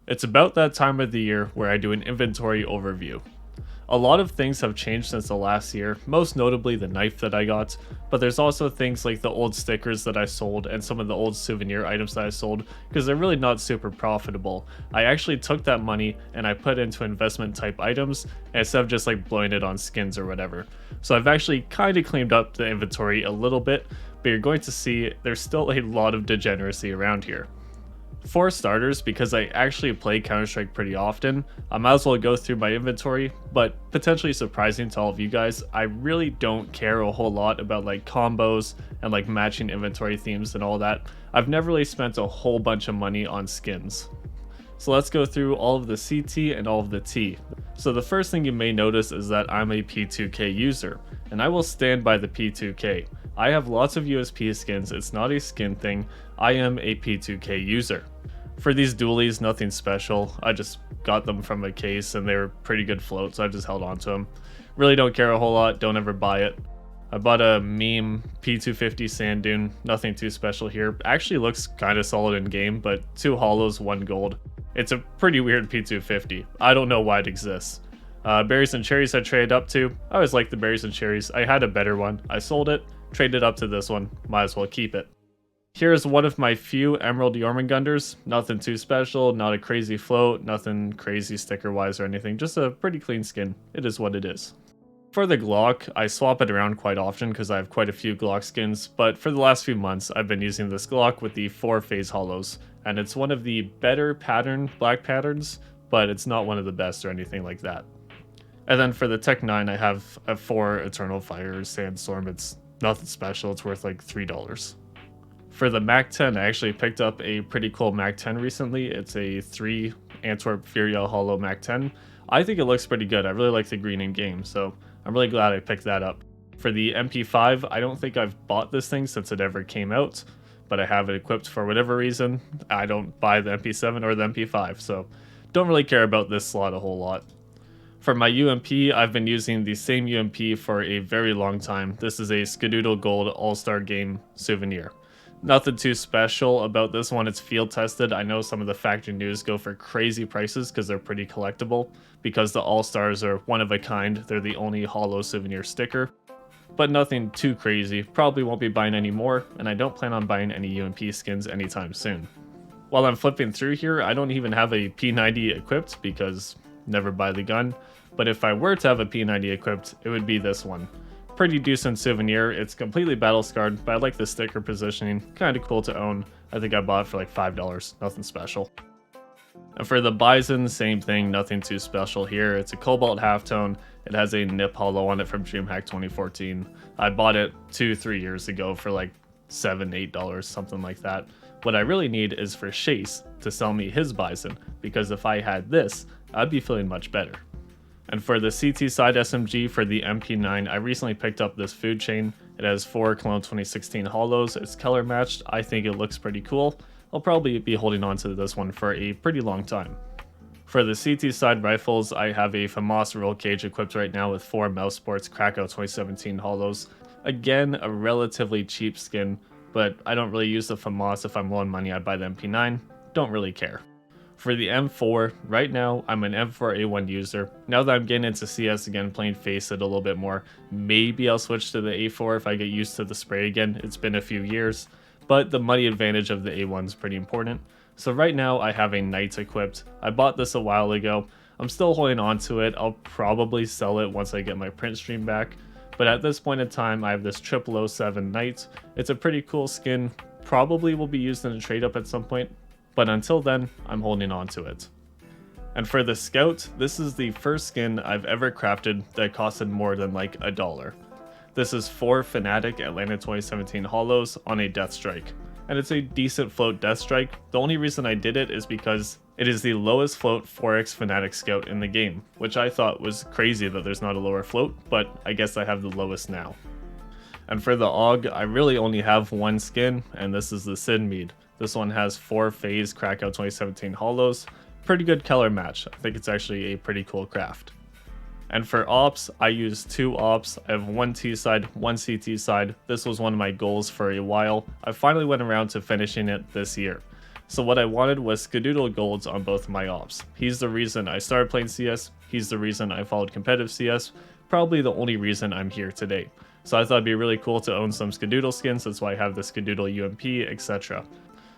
It's about that time of the year where I do an inventory overview. A lot of things have changed since the last year, most notably the knife that I got, but there's also things like the old stickers that I sold and some of the old souvenir items that I sold because they're really not super profitable. I actually took that money and I put into investment type items instead of just like blowing it on skins or whatever. So I've actually kind of cleaned up the inventory a little bit, but you're going to see there's still a lot of degeneracy around here. For starters, because I actually play Counter-Strike pretty often, I might as well go through my inventory, but potentially surprising to all of you guys, I really don't care a whole lot about like combos and like matching inventory themes and all that. I've never really spent a whole bunch of money on skins. So let's go through all of the CT and all of the T. So the first thing you may notice is that I'm a P2K user, and I will stand by the P2K. I have lots of USP skins, it's not a skin thing, I am a P2K user. For these dualies, nothing special, I just got them from a case and they were pretty good float, so I just held on to them. Really don't care a whole lot, don't ever buy it. I bought a meme P250 sand dune, nothing too special here. Actually looks kind of solid in game, but 2 hollows, 1 gold. It's a pretty weird P250, I don't know why it exists. Berries and cherries I traded up to, I always liked the berries and cherries, I had a better one, I sold it, traded up to this one, might as well keep it. Here's one of my few Emerald Jormungandrs, nothing too special, not a crazy float, nothing crazy sticker wise or anything, just a pretty clean skin, it is what it is. For the Glock, I swap it around quite often because I have quite a few Glock skins, but for the last few months I've been using this Glock with the 4 phase hollows, and it's one of the better black patterns, but it's not one of the best or anything like that. And then for the Tech 9 I have a 4 Eternal Fire Sandstorm, it's nothing special, it's worth like $3. For the Mac 10, I actually picked up a pretty cool Mac 10 recently. It's a 3 Antwerp Furia Hollow Mac 10. I think it looks pretty good. I really like the green in game, so I'm really glad I picked that up. For the MP5, I don't think I've bought this thing since it ever came out, but I have it equipped for whatever reason. I don't buy the MP7 or the MP5, so don't really care about this slot a whole lot. For my UMP, I've been using the same UMP for a very long time. This is a Skadoodle Gold All-Star Game souvenir. Nothing too special about this one, it's field tested. I know some of the factory news go for crazy prices because they're pretty collectible, because the All-Stars are one of a kind, they're the only hollow souvenir sticker. But nothing too crazy, probably won't be buying any more, and I don't plan on buying any UMP skins anytime soon. While I'm flipping through here, I don't even have a P90 equipped because never buy the gun, but if I were to have a P90 equipped, it would be this one. Pretty decent souvenir, it's completely battle scarred, but I like the sticker positioning, kinda cool to own. I think I bought it for like $5, nothing special. And for the Bison, same thing, nothing too special here. It's a Cobalt halftone, it has a nip hollow on it from DreamHack 2014. I bought it 2-3 years ago for like $7-8, something like that. What I really need is for Chase to sell me his Bison, because if I had this, I'd be feeling much better. And for the CT side SMG for the MP9, I recently picked up this food chain. It has 4 Cologne 2016 hollows, it's color matched, I think it looks pretty cool. I'll probably be holding on to this one for a pretty long time. For the CT side rifles, I have a FAMAS roll cage equipped right now with 4 Mouse Sports Krakow 2017 hollows. Again, a relatively cheap skin, but I don't really use the FAMAS. If I'm low on money, I buy the MP9, don't really care. For the M4, right now I'm an M4A1 user. Now that I'm getting into CS again, playing Faceit a little bit more, maybe I'll switch to the A4 if I get used to the spray again. It's been a few years, but the money advantage of the A1 is pretty important. So right now I have a Knight equipped. I bought this a while ago. I'm still holding on to it. I'll probably sell it once I get my print stream back. But at this point in time, I have this 007 Knight. It's a pretty cool skin. Probably will be used in a trade up at some point. But until then, I'm holding on to it. And for the Scout, this is the first skin I've ever crafted that costed more than like $1. This is 4 Fnatic Atlanta 2017 hollows on a Death Strike. And it's a decent float Death Strike. The only reason I did it is because it is the lowest float 4x Fnatic Scout in the game, which I thought was crazy that there's not a lower float, but I guess I have the lowest now. And for the AUG, I really only have one skin, and this is the Sidmead. This one has 4 phase Krakow 2017 hollows. Pretty good color match. I think it's actually a pretty cool craft. And for ops, I use 2 ops. I have 1 T side, 1 CT side. This was one of my goals for a while. I finally went around to finishing it this year. So what I wanted was Skadoodle Golds on both my ops. He's the reason I started playing CS, he's the reason I followed competitive CS, probably the only reason I'm here today. So I thought it'd be really cool to own some Skadoodle skins, that's why I have the Skadoodle UMP, etc.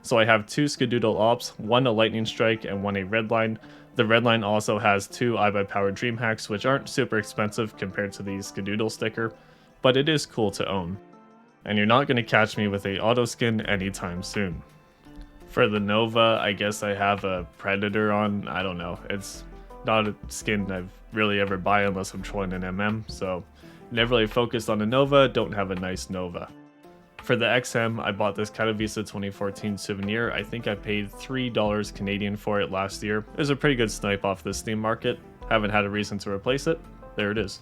So I have 2 Skadoodle ops, one a Lightning Strike and one a Redline. The Redline also has 2 iBuy Power Dream Hacks, which aren't super expensive compared to the Skadoodle sticker, but it is cool to own. And you're not going to catch me with a auto skin anytime soon. For the Nova, I guess I have a Predator on, I don't know, it's not a skin I've really ever buy unless I'm trolling an MM, so never really focused on a Nova, don't have a nice Nova. For the XM, I bought this Katowice 2014 souvenir. I think I paid $3 Canadian for it last year. It was a pretty good snipe off the Steam market. Haven't had a reason to replace it. There it is.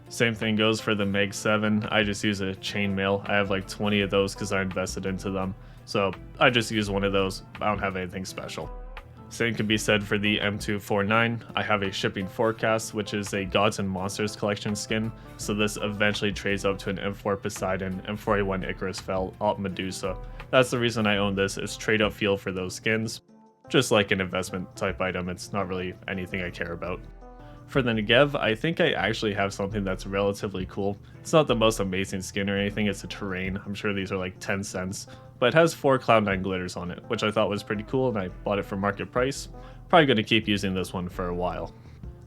Same thing goes for the Meg 7. I just use a chainmail. I have like 20 of those because I invested into them. So I just use one of those. I don't have anything special. Same can be said for the M249. I have a Shipping Forecast, which is a Gods and Monsters collection skin, so this eventually trades up to an M4 Poseidon, M4A1 Icarus Fel, Alt Medusa. That's the reason I own this, is trade up feel for those skins. Just like an investment type item, it's not really anything I care about. For the Negev, I think I actually have something that's relatively cool. It's not the most amazing skin or anything, it's a terrain. I'm sure these are like 10 cents. But it has 4 Cloud9 glitters on it, which I thought was pretty cool and I bought it for market price. Probably going to keep using this one for a while.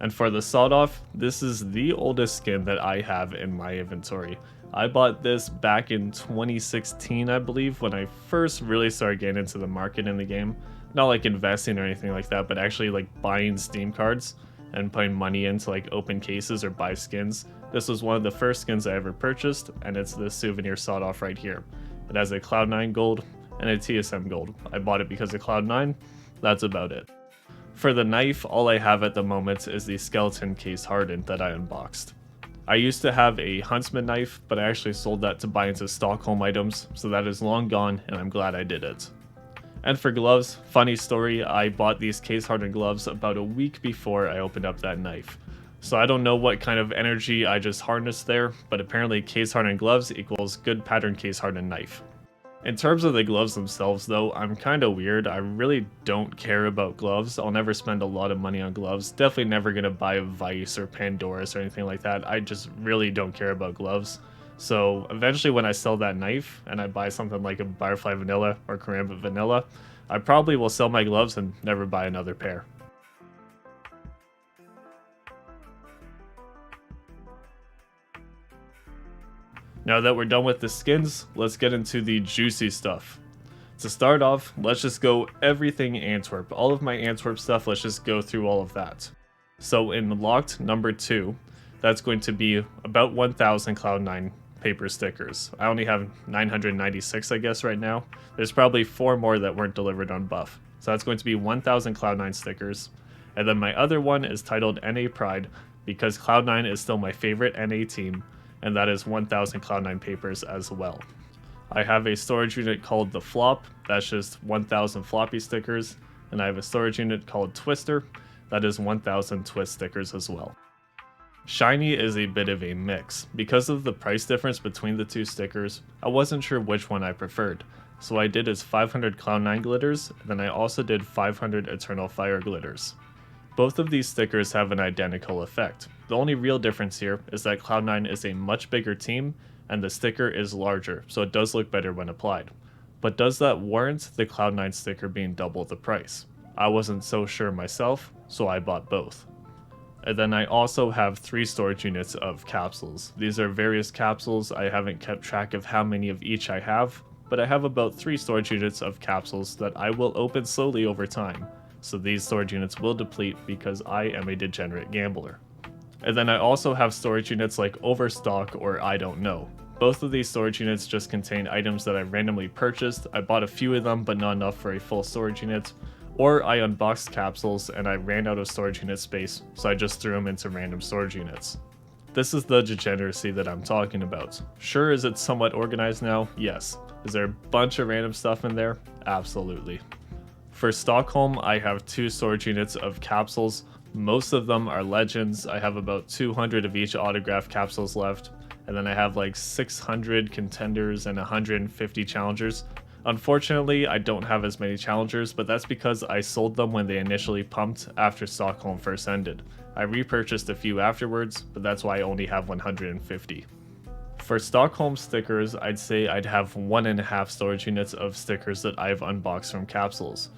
And for the Sawed Off, this is the oldest skin that I have in my inventory. I bought this back in 2016, I believe, when I first really started getting into the market in the game. Not like investing or anything like that, but actually like buying Steam cards and putting money into like open cases or buy skins. This was one of the first skins I ever purchased, and it's this souvenir Sawed Off right here. It has a Cloud9 gold and a TSM gold. I bought it because of Cloud9, that's about it. For the knife, all I have at the moment is the skeleton case hardened that I unboxed. I used to have a Huntsman knife, but I actually sold that to buy into Stockholm items, so that is long gone and I'm glad I did it. And for gloves, funny story, I bought these case hardened gloves about a week before I opened up that knife. So I don't know what kind of energy I just harnessed there, but apparently case hardened gloves equals good pattern case hardened knife. In terms of the gloves themselves though, I'm kinda weird. I really don't care about gloves. I'll never spend a lot of money on gloves. Definitely never gonna buy a Vice or Pandora's or anything like that. I just really don't care about gloves. So eventually when I sell that knife and I buy something like a Butterfly Vanilla or Karambit Vanilla, I probably will sell my gloves and never buy another pair. Now that we're done with the skins, let's get into the juicy stuff. To start off, let's just go everything Antwerp. All of my Antwerp stuff, let's just go through all of that. So in locked number 2, that's going to be about 1,000 Cloud9 paper stickers. I only have 996 I guess right now. There's probably 4 more that weren't delivered on buff. So that's going to be 1,000 Cloud9 stickers. And then my other one is titled NA Pride because Cloud9 is still my favorite NA team, and that is 1,000 Cloud9 papers as well. I have a storage unit called the Flop, that's just 1,000 floppy stickers, and I have a storage unit called Twister, that is 1,000 twist stickers as well. Shiny is a bit of a mix. Because of the price difference between the 2 stickers, I wasn't sure which one I preferred. So what I did is 500 Cloud9 glitters, and then I also did 500 Eternal Fire glitters. Both of these stickers have an identical effect. The only real difference here is that Cloud9 is a much bigger team, and the sticker is larger, so it does look better when applied. But does that warrant the Cloud9 sticker being double the price? I wasn't so sure myself, so I bought both. And then I also have 3 storage units of capsules. These are various capsules. I haven't kept track of how many of each I have, but I have about 3 storage units of capsules that I will open slowly over time. So these storage units will deplete because I am a degenerate gambler. And then I also have storage units like Overstock or I Don't Know. Both of these storage units just contain items that I randomly purchased. I bought a few of them, but not enough for a full storage unit. Or I unboxed capsules and I ran out of storage unit space, so I just threw them into random storage units. This is the degeneracy that I'm talking about. Sure, is it somewhat organized now? Yes. Is there a bunch of random stuff in there? Absolutely. For Stockholm, I have 2 storage units of capsules. Most of them are legends. I have about 200 of each autograph capsules left. And then I have like 600 contenders and 150 challengers. Unfortunately, I don't have as many challengers, but that's because I sold them when they initially pumped after Stockholm first ended. I repurchased a few afterwards, but that's why I only have 150. For Stockholm stickers, I'd say I'd have 1.5 storage units of stickers that I've unboxed from capsules.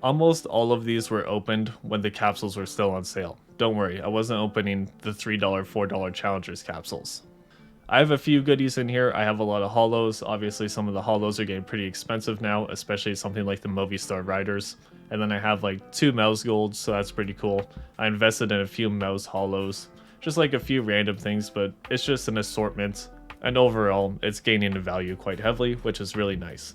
Almost all of these were opened when the capsules were still on sale. Don't worry, I wasn't opening the $3, $4 challengers capsules. I have a few goodies in here. I have a lot of holos. Obviously, some of the holos are getting pretty expensive now, especially something like the Movistar Riders. And then I have like 2 mouse golds, so that's pretty cool. I invested in a few mouse holos, just like a few random things, but it's just an assortment. And overall, it's gaining in value quite heavily, which is really nice.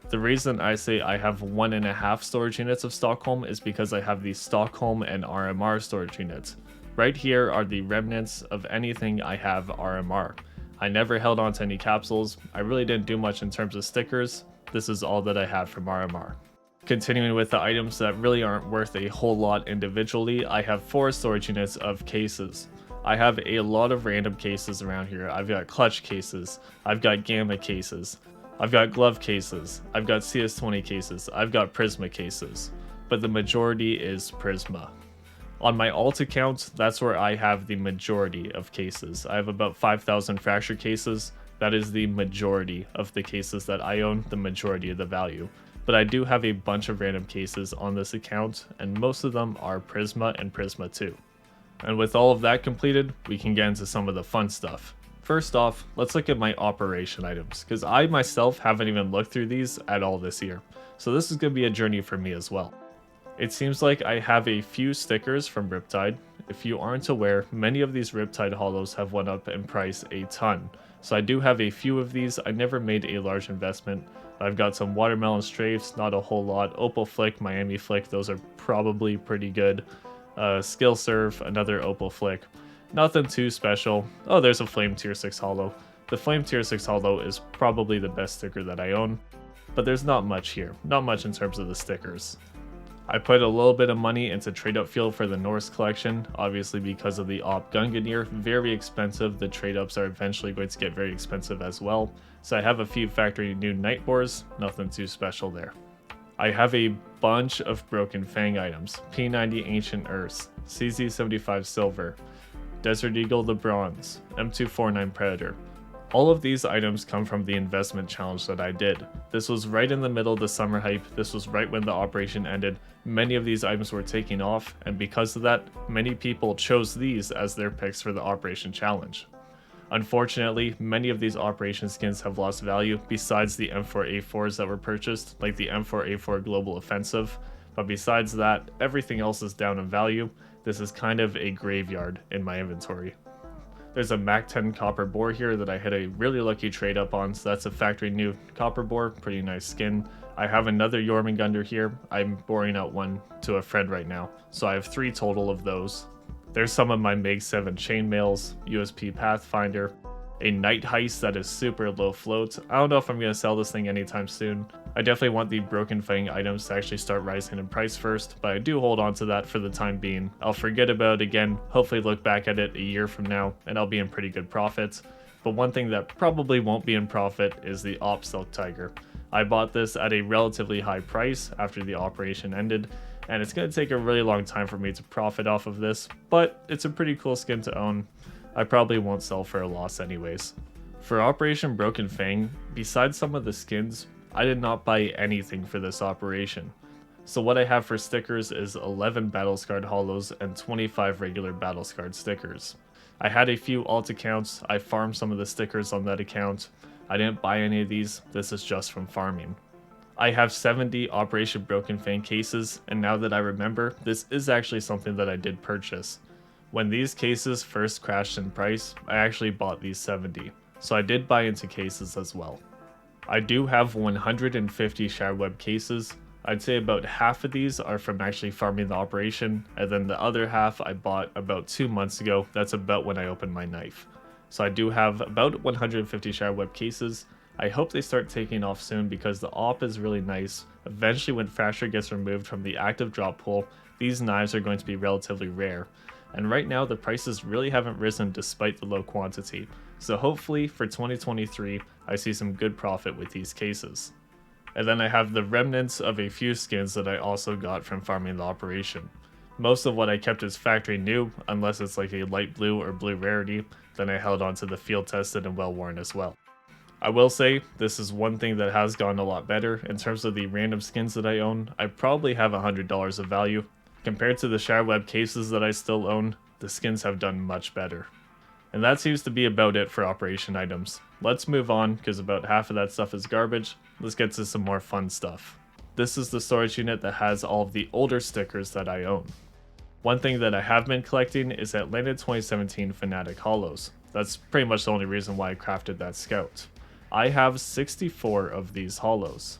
The reason I say I have 1.5 storage units of Stockholm is because I have the Stockholm and RMR storage units. Right here are the remnants of anything I have RMR. I never held on to any capsules. I really didn't do much in terms of stickers. This is all that I have from RMR. Continuing with the items that really aren't worth a whole lot individually, I have 4 storage units of cases. I have a lot of random cases around here. I've got clutch cases, I've got gamma cases, I've got glove cases, I've got CS20 cases, I've got Prisma cases, but the majority is Prisma. On my alt account, that's where I have the majority of cases. I have about 5,000 fracture cases. That is the majority of the cases that I own, the majority of the value. But I do have a bunch of random cases on this account, and most of them are Prisma and Prisma 2. And with all of that completed, we can get into some of the fun stuff. First off, let's look at my operation items, because I myself haven't even looked through these at all this year. So this is going to be a journey for me as well. It seems like I have a few stickers from Riptide. If you aren't aware, many of these Riptide holos have went up in price a ton. So I do have a few of these. I never made a large investment. I've got some Watermelon Strafes, not a whole lot. Opal Flick, Miami Flick, those are probably pretty good. Skill Surf, another Opal Flick. Nothing too special. Oh, there's a Flame Tier 6 holo. The Flame Tier 6 holo is probably the best sticker that I own. But there's not much here. Not much in terms of the stickers. I put a little bit of money into Trade Up Field for the Norse collection, obviously because of the Op Gungnir, very expensive. The trade ups are eventually going to get very expensive as well. So I have a few factory new Night Boars, nothing too special there. I have a bunch of Broken Fang items, P90 Ancient Earths, CZ75 Silver, Desert Eagle the Bronze, M249 Predator. All of these items come from the investment challenge that I did. This was right in the middle of the summer hype. This was right when the operation ended. Many of these items were taking off, and because of that, many people chose these as their picks for the operation challenge. Unfortunately, many of these operation skins have lost value besides the M4A4s that were purchased, like the M4A4 Global Offensive. But besides that, everything else is down in value. This is kind of a graveyard in my inventory. There's a Mac 10 copper boar here that I had a really lucky trade up on, so that's a factory new copper boar, pretty nice skin. I have another Jormungandr here. I'm boring out one to a friend right now, so I have 3 total of those. There's some of my MiG 7 chainmails, USP Pathfinder, a Night Heist that is super low float. I don't know if I'm going to sell this thing anytime soon. I definitely want the Broken Fang items to actually start rising in price first, but I do hold on to that for the time being. I'll forget about it again, hopefully look back at it a year from now, and I'll be in pretty good profits. But one thing that probably won't be in profit is the Op Silk Tiger. I bought this at a relatively high price after the operation ended, and it's going to take a really long time for me to profit off of this, but it's a pretty cool skin to own. I probably won't sell for a loss anyways. For Operation Broken Fang, besides some of the skins, I did not buy anything for this operation. So what I have for stickers is 11 Battlescarred holos and 25 regular Battlescarred stickers. I had a few alt accounts, I farmed some of the stickers on that account. I didn't buy any of these, this is just from farming. I have 70 Operation Broken Fang cases, and now that I remember, this is actually something that I did purchase. When these cases first crashed in price, I actually bought these 70, so I did buy into cases as well. I do have 150 Shadowweb cases. I'd say about half of these are from actually farming the operation, and then the other half I bought about 2 months ago. That's about when I opened my knife. So I do have about 150 Shadowweb cases. I hope they start taking off soon because the op is really nice. Eventually when Fracture gets removed from the active drop pool, these knives are going to be relatively rare. And right now the prices really haven't risen despite the low quantity. So hopefully for 2023, I see some good profit with these cases. And then I have the remnants of a few skins that I also got from farming the operation. Most of what I kept is factory new, unless it's like a light blue or blue rarity, then I held on to the field tested and well worn as well. I will say, this is one thing that has gotten a lot better. In terms of the random skins that I own, I probably have $100 of value. Compared to the Shadowweb cases that I still own, the skins have done much better. And that seems to be about it for operation items. Let's move on, because about half of that stuff is garbage. Let's get to some more fun stuff. This is the storage unit that has all of the older stickers that I own. One thing that I have been collecting is Atlanta 2017 Fnatic Hollows. That's pretty much the only reason why I crafted that scout. I have 64 of these hollows.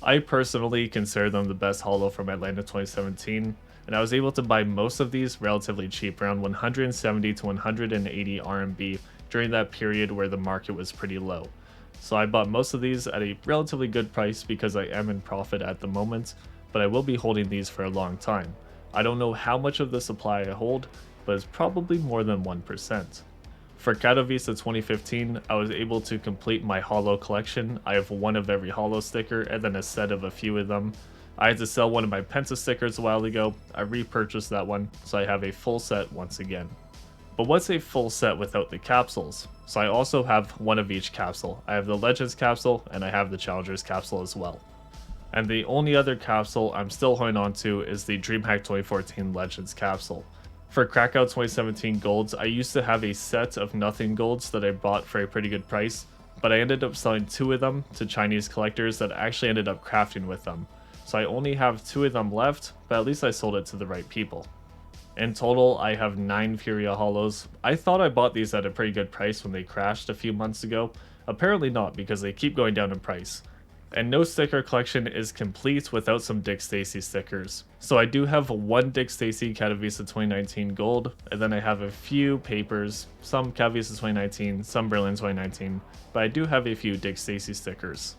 I personally consider them the best hollow from Atlanta 2017, and I was able to buy most of these relatively cheap, around 170 to 180 RMB during that period where the market was pretty low. So I bought most of these at a relatively good price because I am in profit at the moment, but I will be holding these for a long time. I don't know how much of the supply I hold, but it's probably more than 1%. For Katowice 2015, I was able to complete my hollow collection. I have one of every hollow sticker and then a set of a few of them. I had to sell one of my Penta stickers a while ago. I repurchased that one, so I have a full set once again. But what's a full set without the capsules? So I also have one of each capsule. I have the Legends capsule and I have the Challengers capsule as well. And the only other capsule I'm still holding on to is the DreamHack 2014 Legends capsule. For Krakow 2017 golds, I used to have a set of nothing golds that I bought for a pretty good price, but I ended up selling 2 of them to Chinese collectors that actually ended up crafting with them. So I only have 2 of them left, but at least I sold it to the right people. In total, I have 9 Furia hollows. I thought I bought these at a pretty good price when they crashed a few months ago. Apparently not, because they keep going down in price. And no sticker collection is complete without some Dick Stacy stickers. So I do have one Dick Stacy Katowice 2019 gold, and then I have a few papers, some Katowice 2019, some Berlin 2019, but I do have a few Dick Stacy stickers.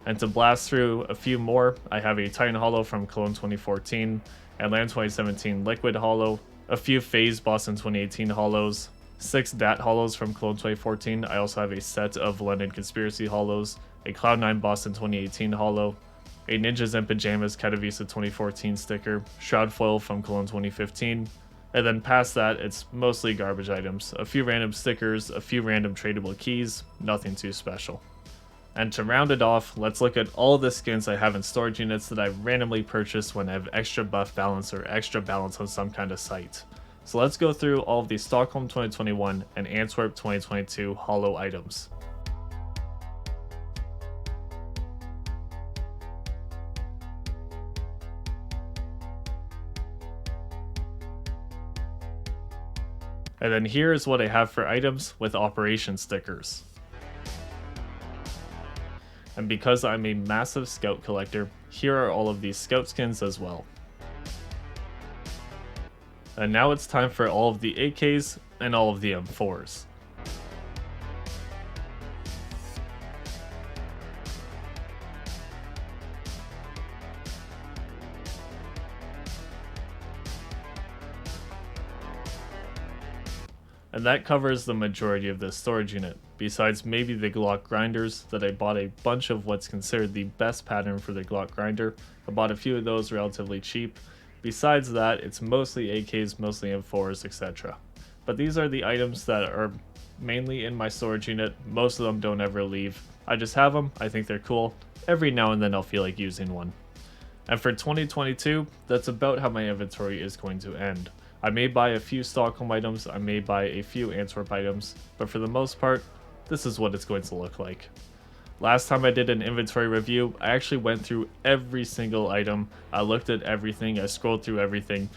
And to blast through a few more, I have a Titan Hollow from Cologne 2014, Atlanta 2017 Liquid Hollow, a few FaZe Boston 2018 Hollows, 6 DAT Hollows from Cologne 2014. I also have a set of London Conspiracy Hollows, a Cloud9 Boston 2018 Hollow, a Ninjas and Pajamas Katowice 2014 sticker, Shroud Foil from Cologne 2015, and then past that, it's mostly garbage items. A few random stickers, a few random tradable keys, nothing too special. And to round it off, let's look at all the skins I have in storage units that I randomly purchased when I have extra buff balance or extra balance on some kind of site. So let's go through all of the Stockholm 2021 and Antwerp 2022 hollow items. And then here is what I have for items with operation stickers. And because I'm a massive scout collector, here are all of these scout skins as well. And now it's time for all of the AKs and all of the M4s. And that covers the majority of this storage unit, besides maybe the Glock grinders that I bought a bunch of what's considered the best pattern for the Glock grinder. I bought a few of those relatively cheap. Besides that, it's mostly AKs, mostly M4s, etc. But these are the items that are mainly in my storage unit. Most of them don't ever leave. I just have them, I think they're cool. Every now and then I'll feel like using one. And for 2022, that's about how my inventory is going to end. I may buy a few Stockholm items, I may buy a few Antwerp items, but for the most part, this is what it's going to look like. Last time I did an inventory review, I actually went through every single item, I looked at everything, I scrolled through everything,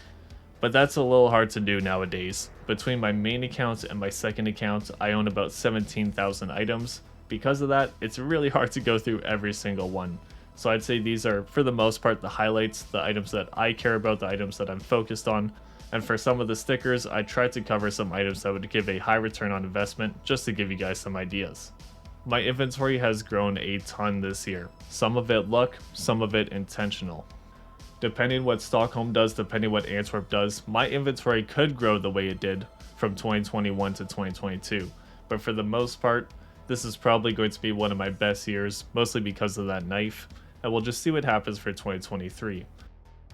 but that's a little hard to do nowadays. Between my main account and my second account, I own about 17,000 items. Because of that, it's really hard to go through every single one. So I'd say these are, for the most part, the highlights, the items that I care about, the items that I'm focused on. And for some of the stickers, I tried to cover some items that would give a high return on investment, just to give you guys some ideas. My inventory has grown a ton this year. Some of it luck, some of it intentional. Depending what Stockholm does, depending what Antwerp does, my inventory could grow the way it did from 2021 to 2022. But for the most part, this is probably going to be one of my best years, mostly because of that knife. and we'll just see what happens for 2023.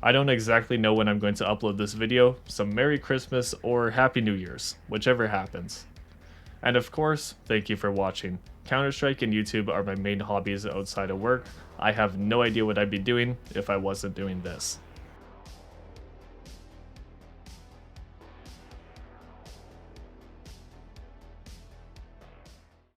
I don't exactly know when I'm going to upload this video, so Merry Christmas or Happy New Year's, whichever happens. And of course, thank you for watching. Counter-Strike and YouTube are my main hobbies outside of work. I have no idea what I'd be doing if I wasn't doing this.